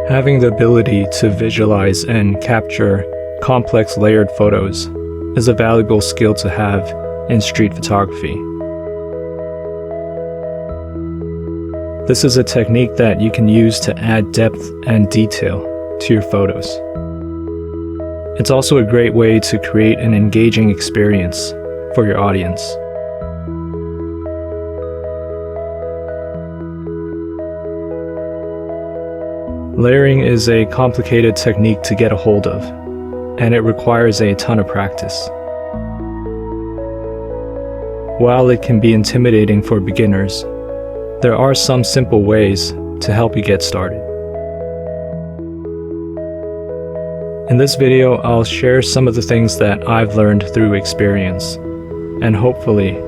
Having the ability to visualize and capture complex layered photos is a valuable skill to have in street photography. This is a technique that you can use to add depth and detail to your photos. It's also a great way to create an engaging experience for your audience. Layering is a complicated technique to get a hold of, and it requires a ton of practice. While it can be intimidating for beginners, there are some simple ways to help you get started. In this video, I'll share some of the things that I've learned through experience, and hopefully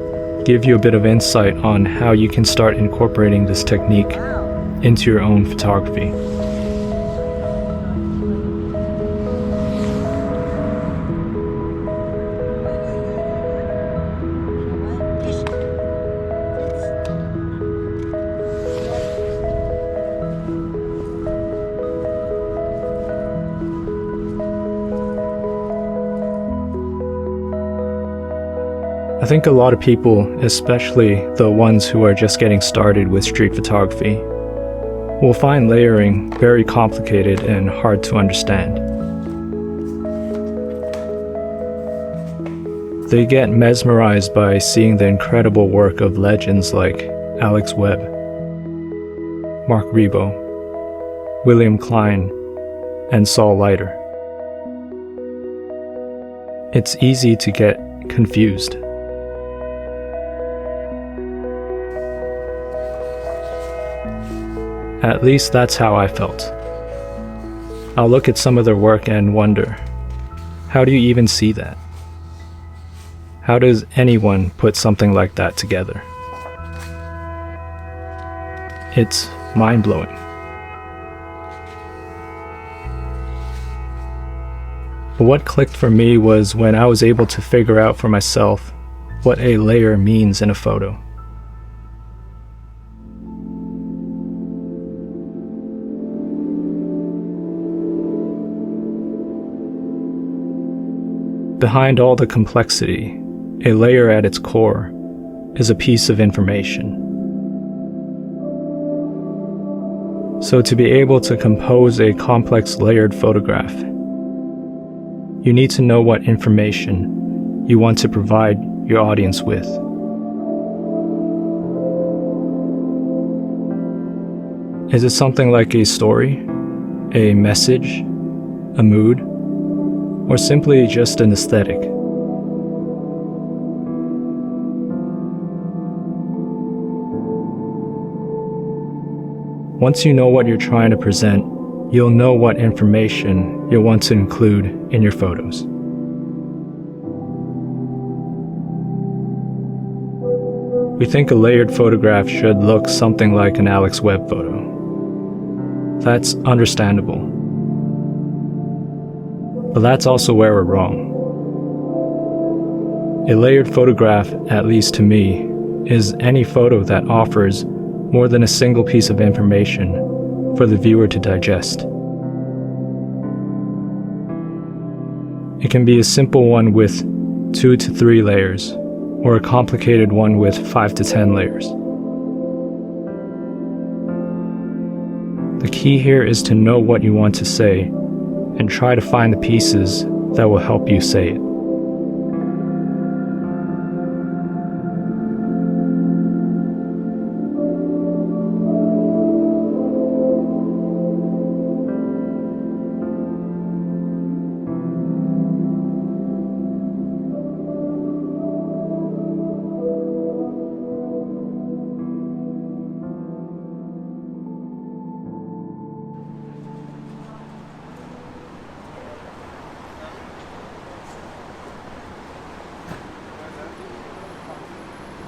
give you a bit of insight on how you can start incorporating this technique into your own photography. I think a lot of people, especially the ones who are just getting started with street photography, will find layering very complicated and hard to understand. They get mesmerized by seeing the incredible work of legends like Webb, Marc Riboud, Klein, and Saul Leiter. It's easy to get confused. At least that's how I felt. I'll look at some of their work and wonder, how do you even see that? How does anyone put something like that together? It's mind-blowing. But what clicked for me was when I was able to figure out for myself what a layer means in a photo. Behind all the complexity, a layer at its core is a piece of information. So to be able to compose a complex layered photograph, you need to know what information you want to provide your audience with. Is it something like a story, a message, a mood, or simply just an aesthetic? Once you know what you're trying to present, you'll know what information you'll want to include in your photos. We think a layered photograph should look something like an Webb photo. That's understandable. But that's also where we're wrong. A layered photograph, at least to me, is any photo that offers more than a single piece of information for the viewer to digest. It can be a simple one with 2 to 3 layers, or a complicated one with 5 to 10 layers. The key here is to know what you want to say and try to find the pieces that will help you say it.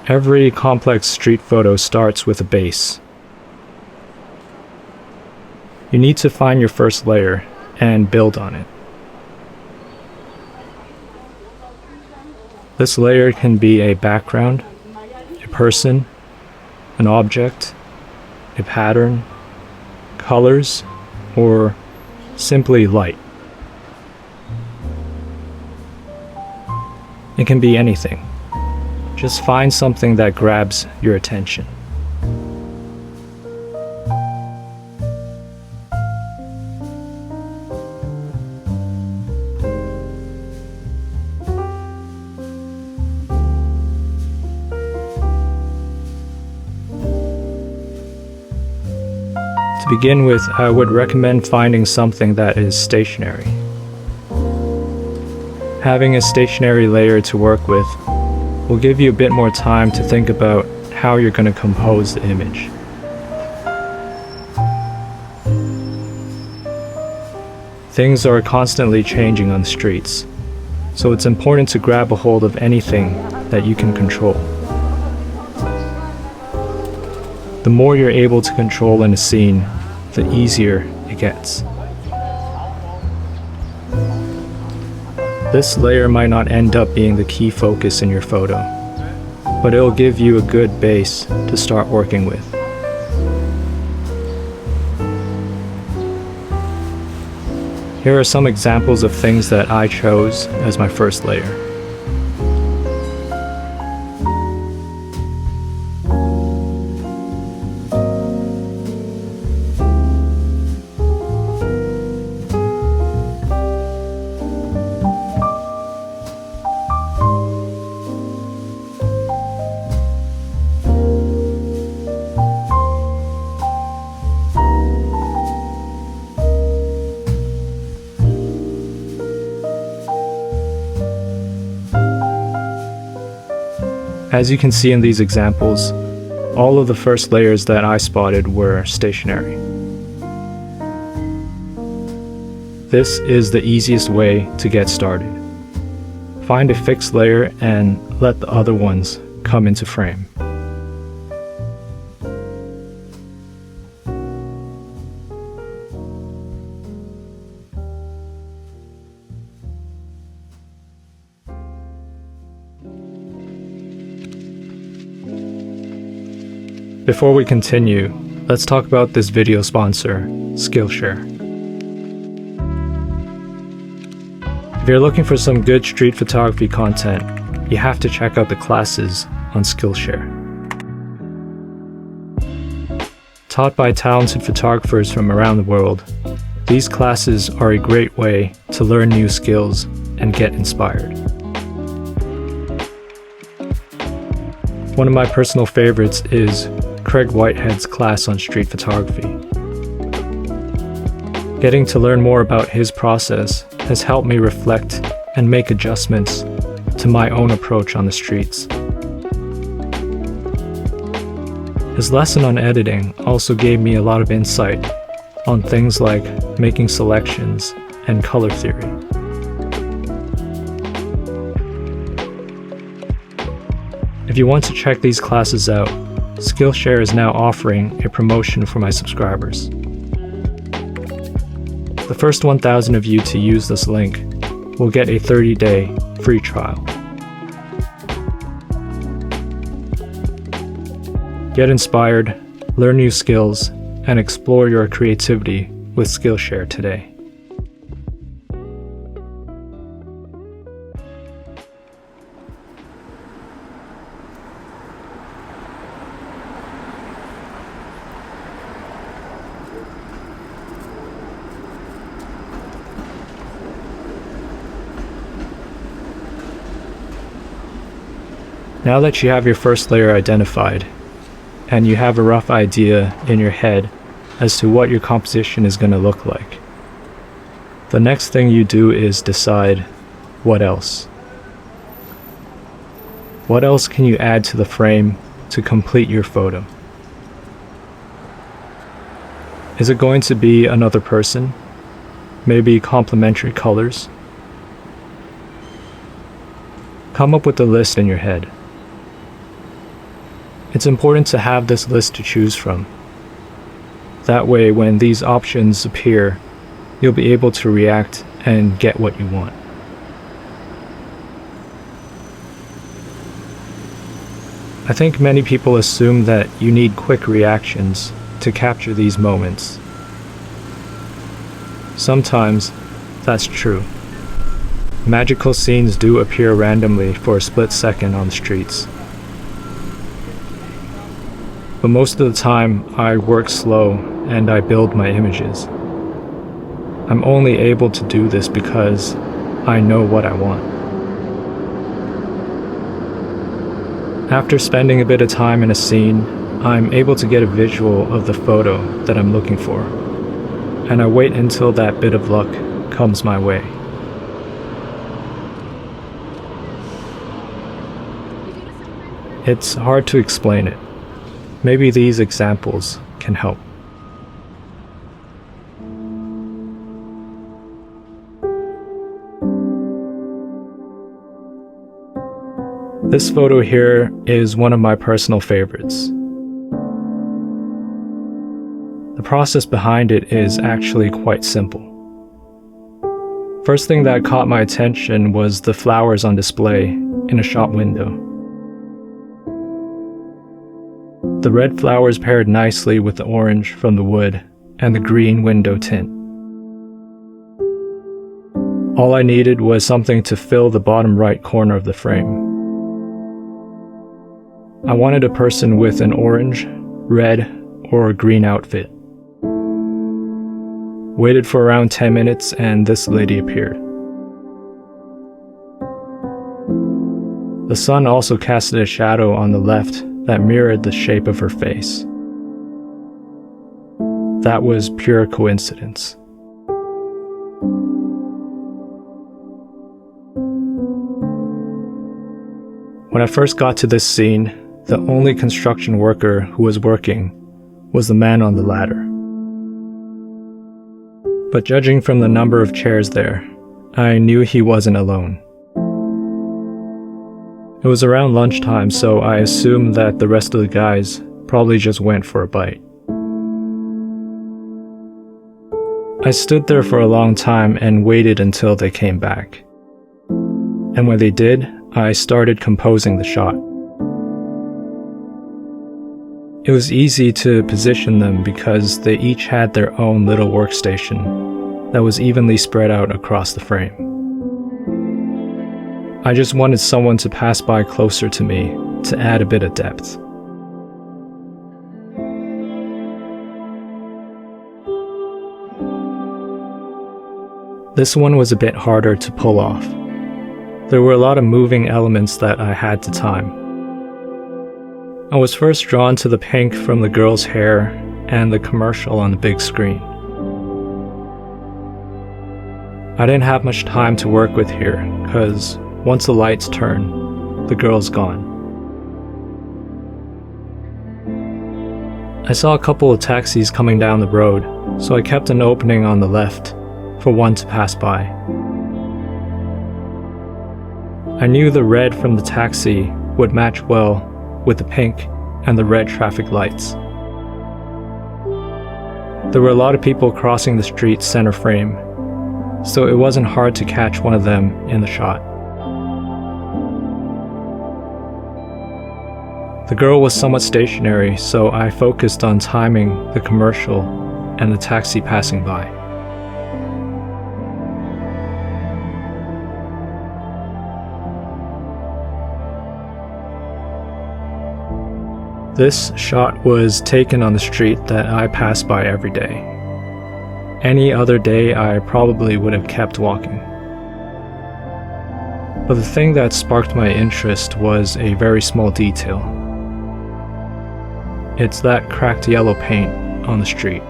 Every complex street photo starts with a base. You need to find your first layer and build on it. This layer can be a background, a person, an object, a pattern, colors, or simply light. It can be anything. Just find something that grabs your attention. To begin with, I would recommend finding something that is stationary. Having a stationary layer to work with will give you a bit more time to think about how you're going to compose the image. Things are constantly changing on the streets, so it's important to grab a hold of anything that you can control. The more you're able to control in a scene, the easier it gets. This layer might not end up being the key focus in your photo, but it'll give you a good base to start working with. Here are some examples of things that I chose as my first layer. As you can see in these examples, all of the first layers that I spotted were stationary. This is the easiest way to get started. Find a fixed layer and let the other ones come into frame. Before we continue, let's talk about this video sponsor, Skillshare. If you're looking for some good street photography content, you have to check out the classes on Skillshare. Taught by talented photographers from around the world, these classes are a great way to learn new skills and get inspired. One of my personal favorites is Craig Whitehead's class on street photography. Getting to learn more about his process has helped me reflect and make adjustments to my own approach on the streets. His lesson on editing also gave me a lot of insight on things like making selections and color theory. If you want to check these classes out, Skillshare is now offering a promotion for my subscribers. The first 1,000 of you to use this link will get a 30-day free trial. Get inspired, learn new skills, and explore your creativity with Skillshare today. Now that you have your first layer identified, and you have a rough idea in your head as to what your composition is going to look like, the next thing you do is decide what else. What else can you add to the frame to complete your photo? Is it going to be another person? Maybe complementary colors? Come up with a list in your head. It's important to have this list to choose from. That way, when these options appear, you'll be able to react and get what you want. I think many people assume that you need quick reactions to capture these moments. Sometimes, that's true. Magical scenes do appear randomly for a split second on the streets. But most of the time, I work slow and I build my images. I'm only able to do this because I know what I want. After spending a bit of time in a scene, I'm able to get a visual of the photo that I'm looking for, and I wait until that bit of luck comes my way. It's hard to explain it. Maybe these examples can help. This photo here is one of my personal favorites. The process behind it is actually quite simple. First thing that caught my attention was the flowers on display in a shop window. The red flowers paired nicely with the orange from the wood and the green window tint. All I needed was something to fill the bottom right corner of the frame. I wanted a person with an orange, red, or green outfit. Waited for around 10 minutes and this lady appeared. The sun also casted a shadow on the left that mirrored the shape of her face. That was pure coincidence. When I first got to this scene, the only construction worker who was working was the man on the ladder. But judging from the number of chairs there, I knew he wasn't alone. It was around lunchtime, so I assumed that the rest of the guys probably just went for a bite. I stood there for a long time and waited until they came back. And when they did, I started composing the shot. It was easy to position them because they each had their own little workstation that was evenly spread out across the frame. I just wanted someone to pass by closer to me to add a bit of depth. This one was a bit harder to pull off. There were a lot of moving elements that I had to time. I was first drawn to the pink from the girl's hair and the commercial on the big screen. I didn't have much time to work with here, because once the lights turn, the girl's gone. I saw a couple of taxis coming down the road, so I kept an opening on the left for one to pass by. I knew the red from the taxi would match well with the pink and the red traffic lights. There were a lot of people crossing the street center frame, so it wasn't hard to catch one of them in the shot. The girl was somewhat stationary, so I focused on timing the commercial and the taxi passing by. This shot was taken on the street that I pass by every day. Any other day, I probably would have kept walking. But the thing that sparked my interest was a very small detail. It's that cracked yellow paint on the street.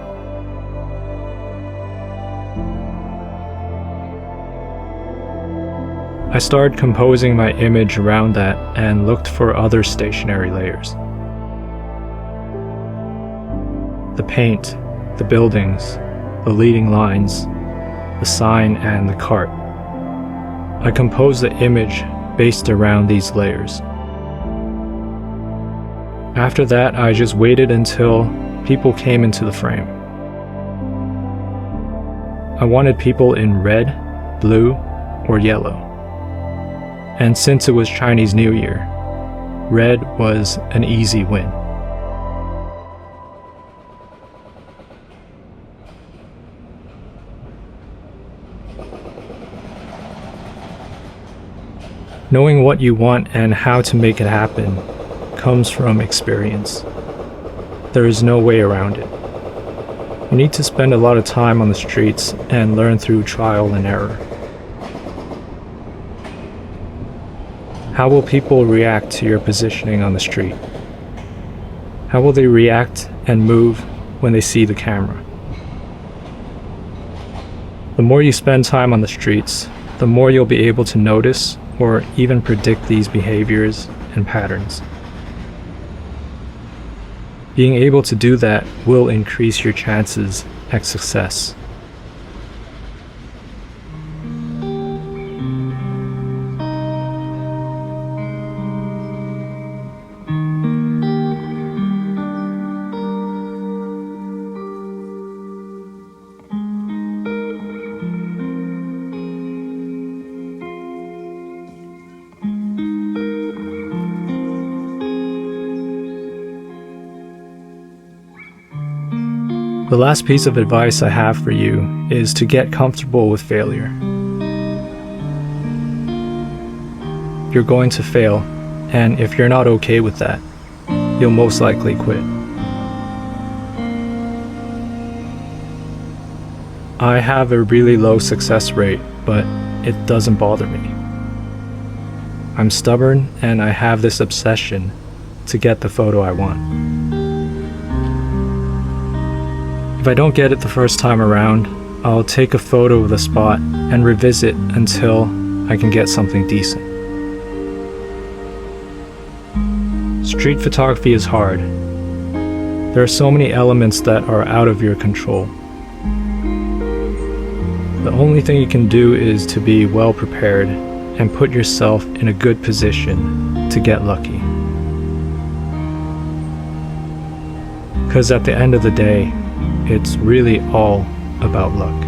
I started composing my image around that and looked for other stationary layers. The paint, the buildings, the leading lines, the sign, and the cart. I composed the image based around these layers. After that, I just waited until people came into the frame. I wanted people in red, blue, or yellow. And since it was Chinese New Year, red was an easy win. Knowing what you want and how to make it happen comes from experience. There is no way around it. You need to spend a lot of time on the streets and learn through trial and error. How will people react to your positioning on the street? How will they react and move when they see the camera? The more you spend time on the streets, the more you'll be able to notice or even predict these behaviors and patterns. Being able to do that will increase your chances at success. The last piece of advice I have for you is to get comfortable with failure. You're going to fail, and if you're not okay with that, you'll most likely quit. I have a really low success rate, but it doesn't bother me. I'm stubborn, and I have this obsession to get the photo I want. If I don't get it the first time around, I'll take a photo of the spot and revisit until I can get something decent. Street photography is hard. There are so many elements that are out of your control. The only thing you can do is to be well prepared and put yourself in a good position to get lucky. Because at the end of the day, it's really all about luck.